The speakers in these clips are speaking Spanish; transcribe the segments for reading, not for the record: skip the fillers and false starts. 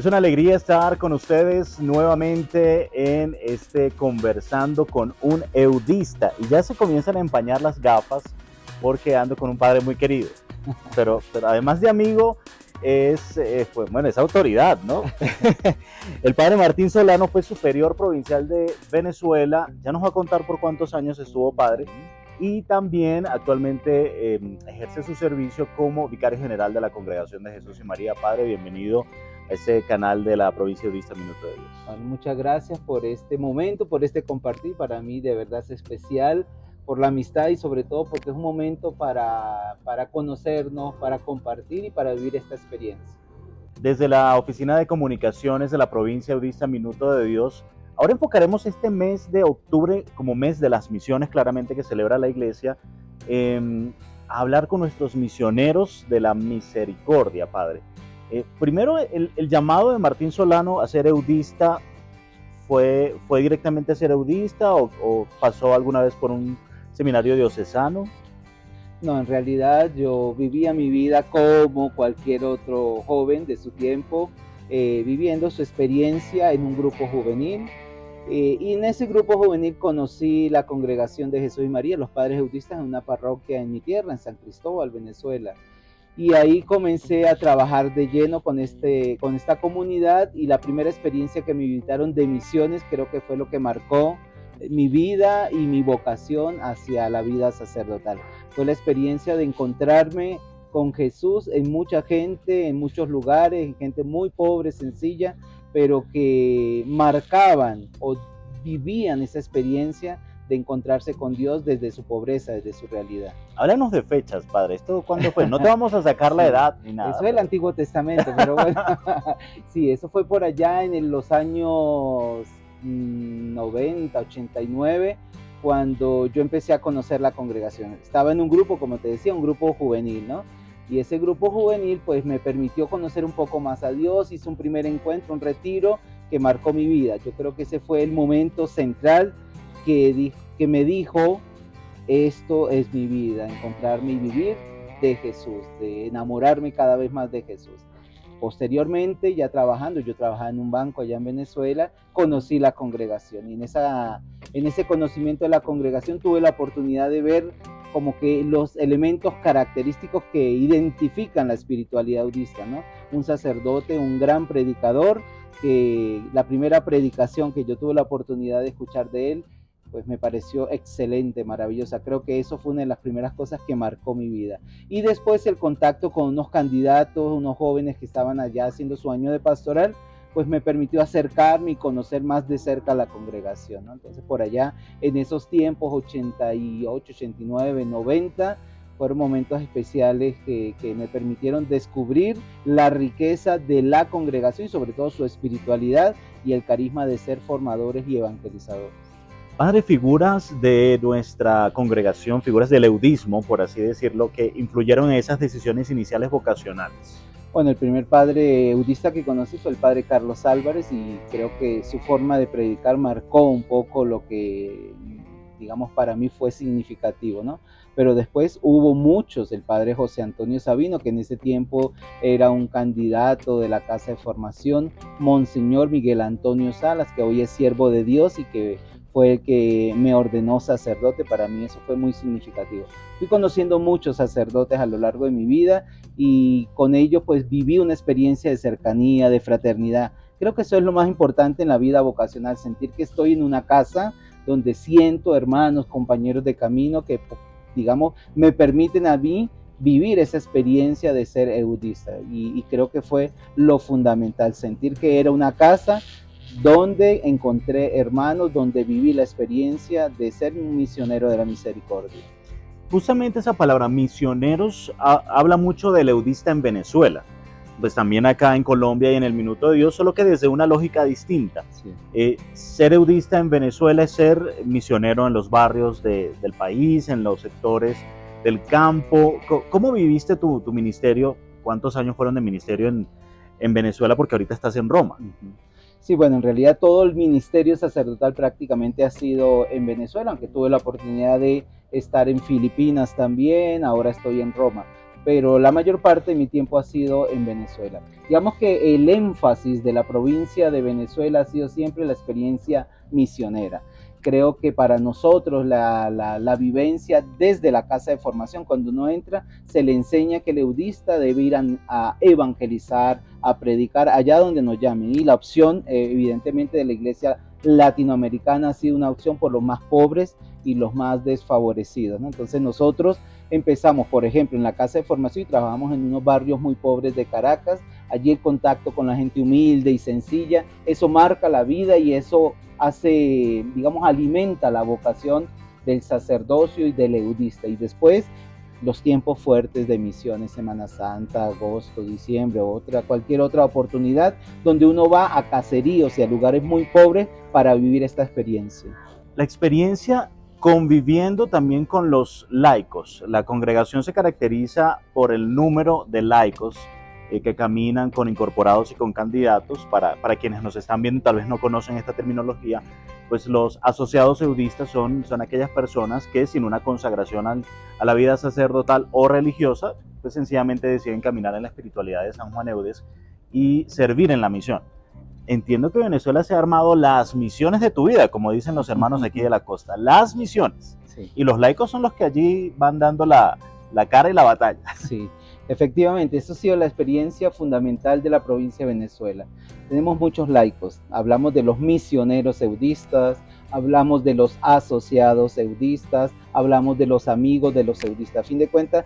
Es una alegría estar con ustedes nuevamente en este Conversando con un Eudista. Y ya se comienzan a empañar las gafas porque ando con un padre muy querido. Pero además de amigo, es autoridad, ¿no? El padre Martín Solano fue superior provincial de Venezuela. Ya nos va a contar por cuántos años estuvo padre. Y también actualmente ejerce su servicio como vicario general de la Congregación de Jesús y María. Padre, bienvenido a este canal de la provincia eudista Minuto de Dios. Bueno, muchas gracias por este momento, por este compartir. Para mí de verdad es especial, por la amistad y sobre todo porque es un momento para conocernos, para compartir y para vivir esta experiencia. Desde la Oficina de Comunicaciones de la provincia eudista Minuto de Dios, ahora enfocaremos este mes de octubre como mes de las misiones, claramente, que celebra la iglesia, a hablar con nuestros misioneros de la misericordia, Padre. Primero, el llamado de Martín Solano a ser eudista, ¿fue directamente a ser eudista o pasó alguna vez por un seminario diocesano? No, en realidad yo vivía mi vida como cualquier otro joven de su tiempo, viviendo su experiencia en un grupo juvenil. Y en ese grupo juvenil conocí la Congregación de Jesús y María, los Padres Eudistas, en una parroquia en mi tierra, en San Cristóbal, Venezuela. Y ahí comencé a trabajar de lleno con esta comunidad, y la primera experiencia que me invitaron de misiones creo que fue lo que marcó mi vida y mi vocación hacia la vida sacerdotal. Fue la experiencia de encontrarme con Jesús en mucha gente, en muchos lugares, en gente muy pobre, sencilla, pero que marcaban o vivían esa experiencia de encontrarse con Dios desde su pobreza, desde su realidad. Háblanos de fechas, Padre. ¿Esto cuándo fue? No te vamos a sacar la edad ni nada. Eso es el Antiguo Testamento, pero bueno, sí, eso fue por allá en los años 90, 89, cuando yo empecé a conocer la congregación. Estaba en un grupo, como te decía, un grupo juvenil, ¿no? Y ese grupo juvenil pues me permitió conocer un poco más a Dios. Hice un primer encuentro, un retiro que marcó mi vida. Yo creo que ese fue el momento central que me dijo: esto es mi vida, encontrarme y vivir de Jesús, de enamorarme cada vez más de Jesús. Posteriormente, ya trabajando, yo trabajaba en un banco allá en Venezuela, conocí la congregación, y en ese conocimiento de la congregación tuve la oportunidad de ver como que los elementos característicos que identifican la espiritualidad eudista, ¿no? Un sacerdote, un gran predicador, que la primera predicación que yo tuve la oportunidad de escuchar de él, pues me pareció excelente, maravillosa. Creo que eso fue una de las primeras cosas que marcó mi vida. Y después el contacto con unos candidatos, unos jóvenes que estaban allá haciendo su año de pastoral, pues me permitió acercarme y conocer más de cerca la congregación, ¿no? Entonces por allá, en esos tiempos, 88, 89, 90, fueron momentos especiales que me permitieron descubrir la riqueza de la congregación y sobre todo su espiritualidad y el carisma de ser formadores y evangelizadores. Padre, figuras de nuestra congregación, figuras del eudismo, por así decirlo, que influyeron en esas decisiones iniciales vocacionales. Bueno, el primer padre eudista que conocí fue el padre Carlos Álvarez, y creo que su forma de predicar marcó un poco lo que, digamos, para mí fue significativo, ¿no? Pero después hubo muchos, el padre José Antonio Sabino, que en ese tiempo era un candidato de la Casa de Formación, Monseñor Miguel Antonio Salas, que hoy es siervo de Dios y que fue el que me ordenó sacerdote. Para mí eso fue muy significativo. Fui conociendo muchos sacerdotes a lo largo de mi vida, y con ellos pues viví una experiencia de cercanía, de fraternidad. Creo que eso es lo más importante en la vida vocacional, sentir que estoy en una casa donde siento hermanos, compañeros de camino que, digamos, me permiten a mí vivir esa experiencia de ser eudista. Y creo que fue lo fundamental, sentir que era una casa donde encontré hermanos, donde viví la experiencia de ser un misionero de la misericordia. Justamente esa palabra, misioneros, habla mucho del eudista en Venezuela, pues también acá en Colombia y en el Minuto de Dios, solo que desde una lógica distinta. Sí. Ser eudista en Venezuela es ser misionero en los barrios del país, en los sectores del campo. ¿Cómo viviste tu ministerio? ¿Cuántos años fueron de ministerio en Venezuela? Porque ahorita estás en Roma. Sí, bueno, en realidad todo el ministerio sacerdotal prácticamente ha sido en Venezuela, aunque tuve la oportunidad de estar en Filipinas también. Ahora estoy en Roma. pero la mayor parte de mi tiempo ha sido en Venezuela. Digamos que el énfasis de la provincia de Venezuela ha sido siempre la experiencia misionera. Creo que para nosotros la vivencia desde la casa de formación, cuando uno entra, se le enseña que el eudista debe ir a evangelizar, a predicar allá donde nos llamen. Y la opción, evidentemente, de la iglesia latinoamericana ha sido una opción por los más pobres y los más desfavorecidos, ¿no? Entonces nosotros empezamos, por ejemplo, en la casa de formación y trabajamos en unos barrios muy pobres de Caracas. Allí el contacto con la gente humilde y sencilla, eso marca la vida y eso hace, digamos, alimenta la vocación del sacerdocio y del eudista. Y después los tiempos fuertes de misiones, Semana Santa, agosto, diciembre, cualquier otra oportunidad donde uno va a caseríos y a lugares muy pobres para vivir esta experiencia. La experiencia conviviendo también con los laicos. La congregación se caracteriza por el número de laicos que caminan con incorporados y con candidatos. Para quienes nos están viendo y tal vez no conocen esta terminología, pues los asociados eudistas son aquellas personas que sin una consagración a la vida sacerdotal o religiosa, pues sencillamente deciden caminar en la espiritualidad de San Juan Eudes y servir en la misión. Entiendo que Venezuela se ha armado las misiones de tu vida, como dicen los hermanos aquí de la costa, las misiones. Sí. Y los laicos son los que allí van dando la cara y la batalla. Sí, efectivamente, eso ha sido la experiencia fundamental de la provincia de Venezuela. Tenemos muchos laicos, hablamos de los misioneros eudistas, hablamos de los asociados eudistas, hablamos de los amigos de los eudistas. A fin de cuentas,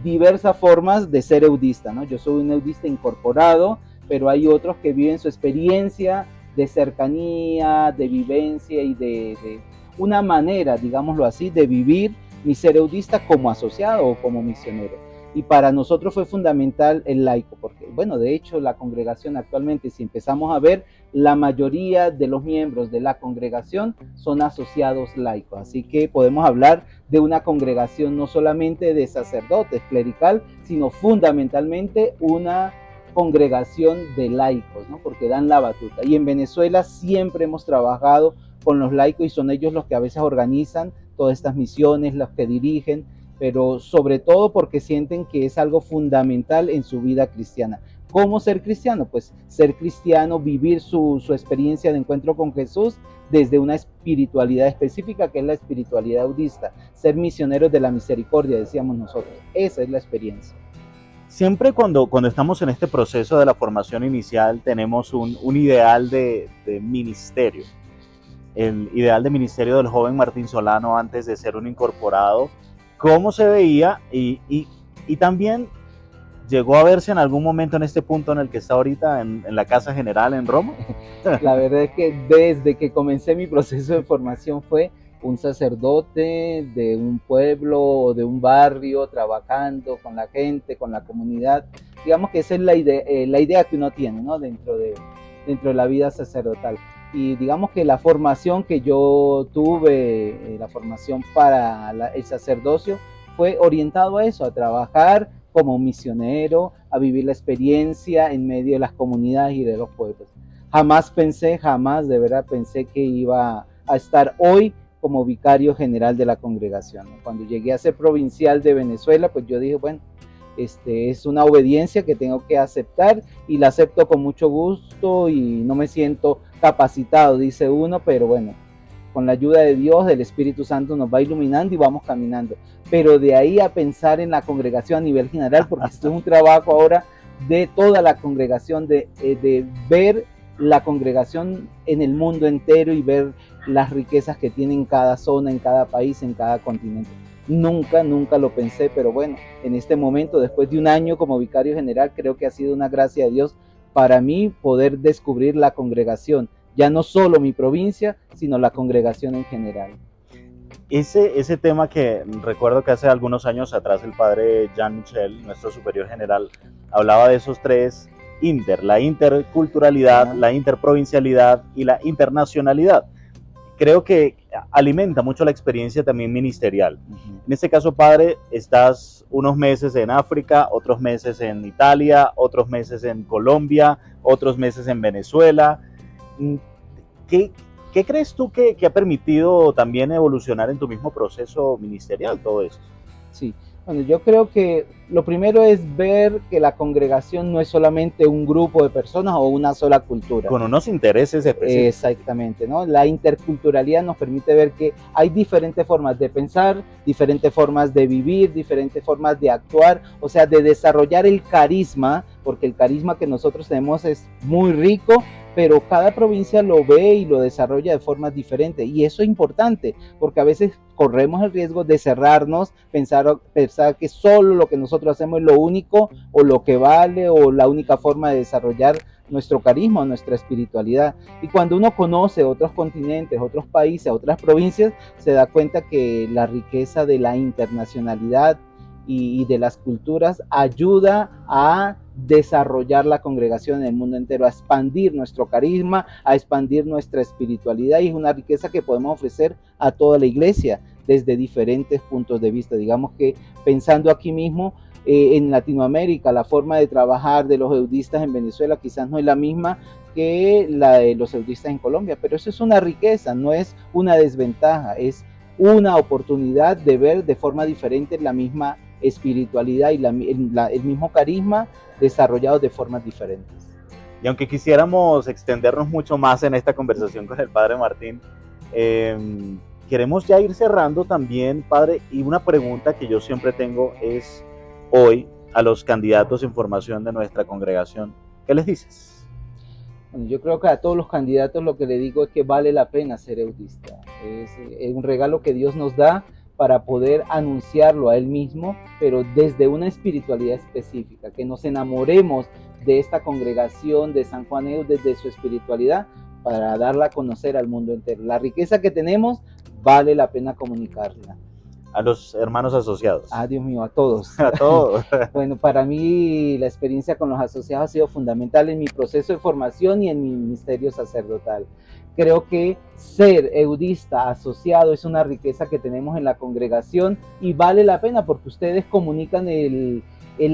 diversas formas de ser eudista, ¿no? Yo soy un eudista incorporado, pero hay otros que viven su experiencia de cercanía, de vivencia y de una manera, digámoslo así, de vivir mi ser eudista como asociado o como misionero. Y para nosotros fue fundamental el laico, porque, bueno, de hecho la congregación actualmente, si empezamos a ver, la mayoría de los miembros de la congregación son asociados laicos. Así que podemos hablar de una congregación no solamente de sacerdotes clerical, sino fundamentalmente una congregación de laicos, ¿no? Porque dan la batuta. Y en Venezuela siempre hemos trabajado con los laicos y son ellos los que a veces organizan todas estas misiones, los que dirigen, pero sobre todo porque sienten que es algo fundamental en su vida cristiana. ¿Cómo ser cristiano? Pues ser cristiano, vivir su experiencia de encuentro con Jesús desde una espiritualidad específica, que es la espiritualidad eudista. Ser misioneros de la misericordia, decíamos nosotros. Esa es la experiencia. Siempre cuando estamos en este proceso de la formación inicial tenemos un ideal de ministerio. El ideal de ministerio del joven Martín Solano antes de ser un incorporado, cómo se veía y también llegó a verse en algún momento en este punto en el que está ahorita en la Casa General en Roma. La verdad es que desde que comencé mi proceso de formación fue un sacerdote de un pueblo o de un barrio trabajando con la gente, con la comunidad. Digamos que esa es la idea que uno tiene, ¿no? dentro de la vida sacerdotal. Y digamos que la formación que yo tuve, la formación para el sacerdocio, fue orientado a eso, a trabajar como misionero, a vivir la experiencia en medio de las comunidades y de los pueblos. Jamás de verdad pensé que iba a estar hoy como vicario general de la congregación. Cuando llegué a ser provincial de Venezuela, pues yo dije, bueno, es una obediencia que tengo que aceptar y la acepto con mucho gusto y no me siento capacitado, dice uno, pero bueno, con la ayuda de Dios, del Espíritu Santo nos va iluminando y vamos caminando. Pero de ahí a pensar en la congregación a nivel general, porque esto es un trabajo ahora de toda la congregación, de ver la congregación en el mundo entero y ver las riquezas que tiene en cada zona, en cada país, en cada continente. Nunca lo pensé, pero bueno, en este momento, después de un año como vicario general, creo que ha sido una gracia de Dios para mí poder descubrir la congregación, ya no solo mi provincia, sino la congregación en general. Ese tema que recuerdo que hace algunos años atrás el padre Jean Michel, nuestro superior general, hablaba de esos tres la interculturalidad, la interprovincialidad y la internacionalidad. Creo que alimenta mucho la experiencia también ministerial. En este caso, padre, estás unos meses en África, otros meses en Italia, otros meses en Colombia, otros meses en Venezuela. ¿Qué crees tú que ha permitido también evolucionar en tu mismo proceso ministerial todo esto? Sí, Bueno, yo creo que lo primero es ver que la congregación no es solamente un grupo de personas o una sola cultura. Con unos intereses específicos. Exactamente, ¿no? La interculturalidad nos permite ver que hay diferentes formas de pensar, diferentes formas de vivir, diferentes formas de actuar, o sea, de desarrollar el carisma, porque el carisma que nosotros tenemos es muy rico, pero cada provincia lo ve y lo desarrolla de formas diferentes. Y eso es importante, porque a veces corremos el riesgo de cerrarnos, pensar que solo lo que nosotros hacemos es lo único o lo que vale o la única forma de desarrollar nuestro carisma, nuestra espiritualidad. Y cuando uno conoce otros continentes, otros países, otras provincias, se da cuenta que la riqueza de la internacionalidad y de las culturas ayuda a desarrollar la congregación en el mundo entero, a expandir nuestro carisma, a expandir nuestra espiritualidad, y es una riqueza que podemos ofrecer a toda la iglesia desde diferentes puntos de vista. Digamos que pensando aquí mismo, en Latinoamérica, la forma de trabajar de los eudistas en Venezuela quizás no es la misma que la de los eudistas en Colombia, pero eso es una riqueza, no es una desventaja, es una oportunidad de ver de forma diferente la misma espiritualidad y el mismo carisma desarrollados de formas diferentes. Y aunque quisiéramos extendernos mucho más en esta conversación con el Padre Martín, queremos ya ir cerrando también, Padre, y una pregunta que yo siempre tengo es hoy a los candidatos en formación de nuestra congregación. ¿Qué les dices? Bueno, yo creo que a todos los candidatos lo que le digo es que vale la pena ser eudista. Es un regalo que Dios nos da para poder anunciarlo a Él mismo, pero desde una espiritualidad específica, que nos enamoremos de esta congregación de San Juan Eus desde su espiritualidad para darla a conocer al mundo entero. La riqueza que tenemos vale la pena comunicarla. A los hermanos asociados. Ah, Dios mío, a todos. A todos. Bueno, para mí la experiencia con los asociados ha sido fundamental en mi proceso de formación y en mi ministerio sacerdotal. Creo que ser eudista asociado es una riqueza que tenemos en la congregación y vale la pena porque ustedes comunican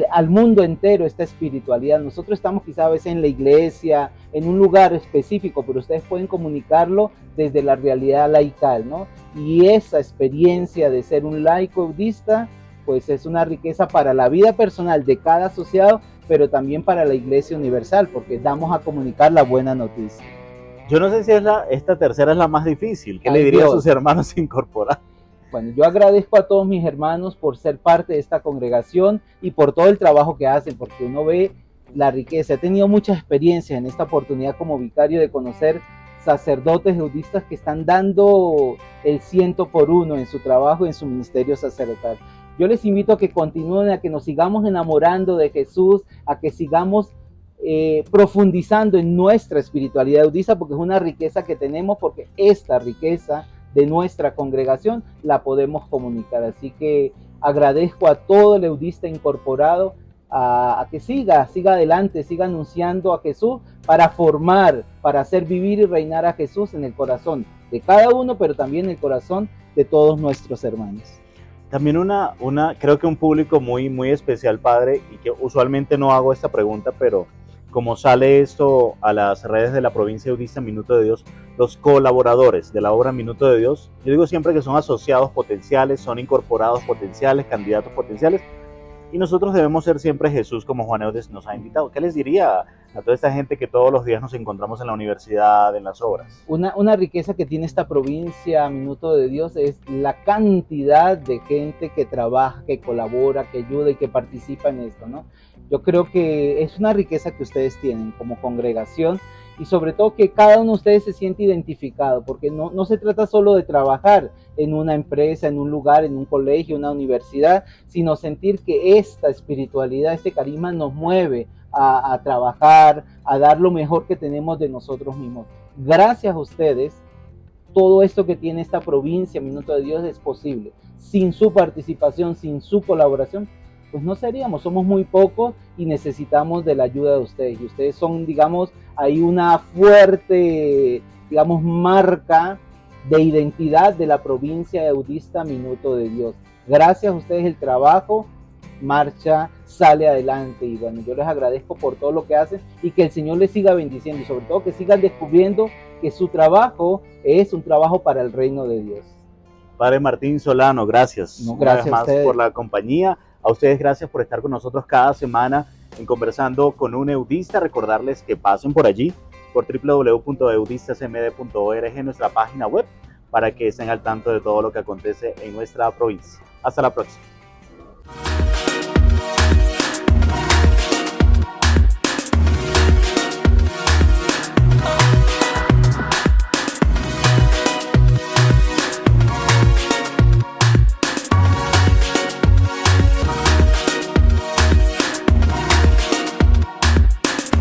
al mundo entero esta espiritualidad. Nosotros estamos quizás a veces en la iglesia, en un lugar específico, pero ustedes pueden comunicarlo desde la realidad laical, ¿no? Y esa experiencia de ser un laico eudista, pues es una riqueza para la vida personal de cada asociado, pero también para la iglesia universal, porque damos a comunicar la buena noticia. Yo no sé si esta tercera es la más difícil. ¿Qué le diría a sus hermanos incorporados? Bueno, yo agradezco a todos mis hermanos por ser parte de esta congregación y por todo el trabajo que hacen, porque uno ve la riqueza. He tenido muchas experiencias en esta oportunidad como vicario de conocer sacerdotes eudistas que están dando el 100% en su trabajo y en su ministerio sacerdotal. Yo les invito a que continúen, a que nos sigamos enamorando de Jesús, a que sigamos profundizando en nuestra espiritualidad eudista, porque es una riqueza que tenemos, porque esta riqueza de nuestra congregación la podemos comunicar. Así que agradezco a todo el eudista incorporado a que siga adelante, siga anunciando a Jesús para formar, para hacer vivir y reinar a Jesús en el corazón de cada uno, pero también en el corazón de todos nuestros hermanos. También creo que un público muy, muy especial, Padre, y que usualmente no hago esta pregunta, pero como sale esto a las redes de la provincia eudista Minuto de Dios, los colaboradores de la obra Minuto de Dios, yo digo siempre que son asociados potenciales, son incorporados potenciales, candidatos potenciales, y nosotros debemos ser siempre Jesús, como Juan Eudes nos ha invitado. ¿Qué les diría a toda esta gente que todos los días nos encontramos en la universidad, en las obras? Una riqueza que tiene esta provincia Minuto de Dios es la cantidad de gente que trabaja, que colabora, que ayuda y que participa en esto, ¿no? Yo creo que es una riqueza que ustedes tienen como congregación y sobre todo que cada uno de ustedes se siente identificado, porque no se trata solo de trabajar en una empresa, en un lugar, en un colegio, una universidad, sino sentir que esta espiritualidad, este carisma nos mueve a trabajar, a dar lo mejor que tenemos de nosotros mismos. Gracias a ustedes, todo esto que tiene esta provincia Minuto de Dios es posible. Sin su participación, sin su colaboración, pues no seríamos, somos muy pocos y necesitamos de la ayuda de ustedes. Y ustedes son, digamos, hay una fuerte, digamos, marca de identidad de la provincia eudista Minuto de Dios. Gracias a ustedes el trabajo marcha, sale adelante, y bueno, yo les agradezco por todo lo que hacen y que el Señor les siga bendiciendo y sobre todo que sigan descubriendo que su trabajo es un trabajo para el reino de Dios. Padre Martín Solano, gracias. No, Una gracias vez a más ustedes. por la compañía. A ustedes gracias por estar con nosotros cada semana en Conversando con un Eudista. Recordarles que pasen por allí, por www.eudistasmd.org, nuestra página web, para que estén al tanto de todo lo que acontece en nuestra provincia. Hasta la próxima.